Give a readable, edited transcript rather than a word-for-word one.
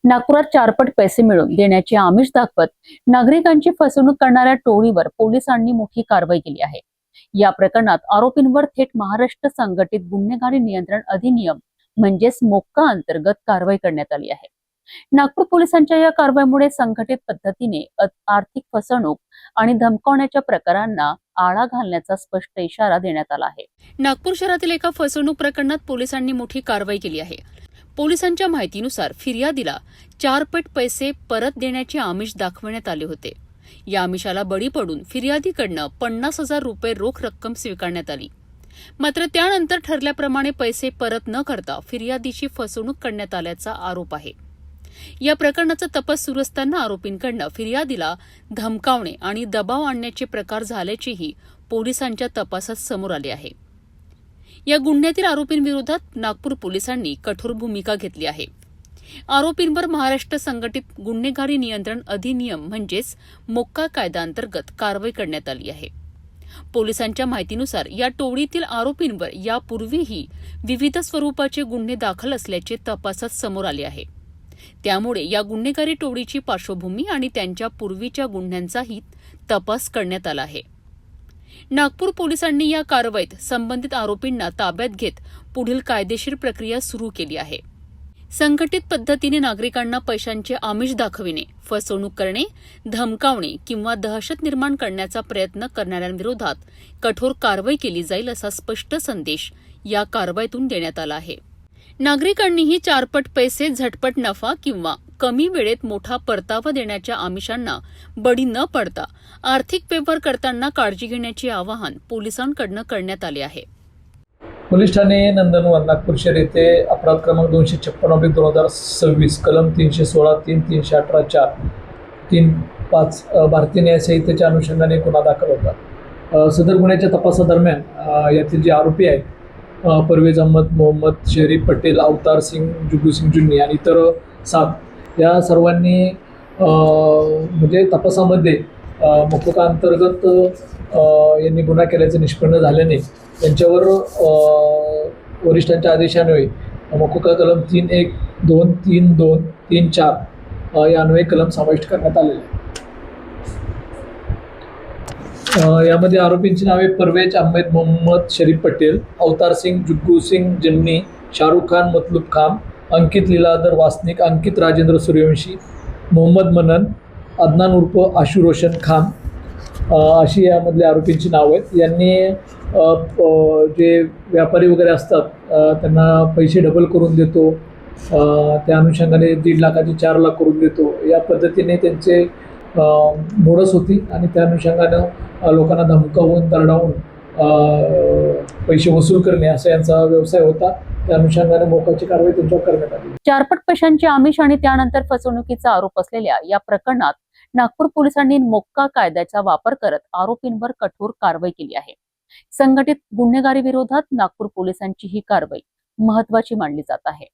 नागपुरात चारपट पैसे मिळवून देण्याचे आमिष दाखवत नागरिकांची फसवणूक करणाऱ्या टोळीवर पोलिसांनी मोठी कारवाई केली आहे। या प्रकरणात आरोपींवर थेट महाराष्ट्र संघटित गुन्हेगारी नियंत्रण अधिनियम म्हणजेच मोक्का अंतर्गत कारवाई करण्यात आली आहे। नागपूर पोलिसांच्या या कारवाईमुळे संघटित पद्धतीने आर्थिक फसवणूक आणि धमकावण्याच्या प्रकारांना आळा घालण्याचा स्पष्ट इशारा देण्यात आला आहे। नागपूर शहरातील एका फसवणूक प्रकरणात पोलिसांनी मोठी कारवाई केली आहे। पोलिसांच्या माहितीनुसार फिर्यादीला चारपट पैसे परत देण्याचे आमिष दाखवण्यात आले होते। या आमिषाला बळी पडून फिर्यादीकडनं 50,000 रुपये रोख रक्कम स्वीकारण्यात आली। मात्र त्यानंतर ठरल्याप्रमाणे पैसे परत न करता फिर्यादीची फसवणूक करण्यात आल्याचा आरोप आहे। या प्रकरणाचा तपास सुरू असताना आरोपींकडनं फिर्यादीला धमकावणे आणि दबाव आणण्याचे प्रकार झाल्याचेही पोलिसांच्या तपासात समोर आले आहे। या गुन्ह्यातील आरोपींविरोधात नागपूर पोलिसांनी कठोर भूमिका घेतली आहे। आरोपींवर महाराष्ट्र संघटित गुन्हेगारी नियंत्रण अधिनियम म्हणजेच मोक्का कायद्याअंतर्गत कारवाई करण्यात आली आहे। पोलिसांच्या माहितीनुसार या टोळीतील आरोपींवर यापूर्वीही विविध स्वरूपाचे गुन्हे दाखल असल्याचे तपासात समोर आले आहे। त्यामुळे या गुन्हेगारी टोळीची पार्श्वभूमी आणि त्यांच्या पूर्वीच्या गुन्ह्यांचाही तपास करण्यात आला आहे। नागपूर पोलिसांनी या कारवाईत संबंधित आरोपींना ताब्यात घेत पुढील कायदेशीर प्रक्रिया सुरू केली आहे। संघटित पद्धतीने नागरिकांना पैशांचे आमिष दाखविणे, फसवणूक करणे, धमकावणे किंवा दहशत निर्माण करण्याचा प्रयत्न करणाऱ्यांविरोधात कठोर कारवाई केली जाईल असा स्पष्ट संदेश या कारवाईतून देण्यात आला आहे। नागरिकांनीही चारपट पैसे, झटपट नफा किंवा कमी वेळेत मोठा परतावा देण्याच्या आमिषांना बळी न पडता आर्थिक व्यवहार करताना काळजी घेण्याचे आवाहन पोलिसांकडून करण्यात आले आहे। पोलीस ठाणे नंदनवन नागपूर शहर येथे अपराध क्रमांक 256/2026 कलम 316 3 318 4 3 5 भारतीय न्याय संहितेच्या अनुषंगाने गुन्हा दाखल होता। सदर गुन्ह्याच्या तपासादरम्यान यातील जे आरोपी आहेत परवेज अहमद, मोहम्मद शरीफ पटेल, अवतार सिंग, जुगू सिंग जुन्नी आणि इतर 7 या सर्वांनी म्हणजे तपासामध्ये मोक्का अंतर्गत यांनी गुन्हा केल्याचे निष्पन्न झाल्याने त्यांच्यावर वरिष्ठांच्या आदेशान्वये मोक्का कलम 3-1, 2, 3, 2, 3, 4 या अन्वये कलम समाविष्ट करण्यात आलेले आहे। यामध्ये आरोपींची नावे परवेज अहमद, मोहम्मद शरीफ पटेल, अवतार सिंग, जुग्गू सिंग जन्नी, शाहरुख खान, मतलूब खान, अंकित लीलाधर वासनिक, अंकित राजेंद्र सूर्यवंशी, मोहम्मद मनन, अदनान उर्फ आशू रोशन खान अशी यामधले आरोपींची नावं आहेत। यांनी जे व्यापारी वगैरे असतात त्यांना पैसे डबल करून देतो, त्या अनुषंगाने 1.5 लाखाचे 4 लाख करून देतो, या पद्धतीने त्यांचे मोडस होती आणि त्या अनुषंगानं लोकांना धमकावून दरडावून पैसे वसूल करणे असा यांचा व्यवसाय होता। त्या अनुषंगाने मोक्काची कारवाई त्यांच्यावर करण्यात आली। चारपट पैशांचे आमिष आणि त्यानंतर फसवणुकीचा आरोप असलेल्या या प्रकरणात नागपूर पोलिसांनी मोक्का कायद्याचा वापर करत आरोपींवर कठोर कारवाई केली आहे। संघटित गुन्हेगारी विरोधात नागपूर पोलिसांची ही कारवाई महत्त्वाची मानली जात आहे।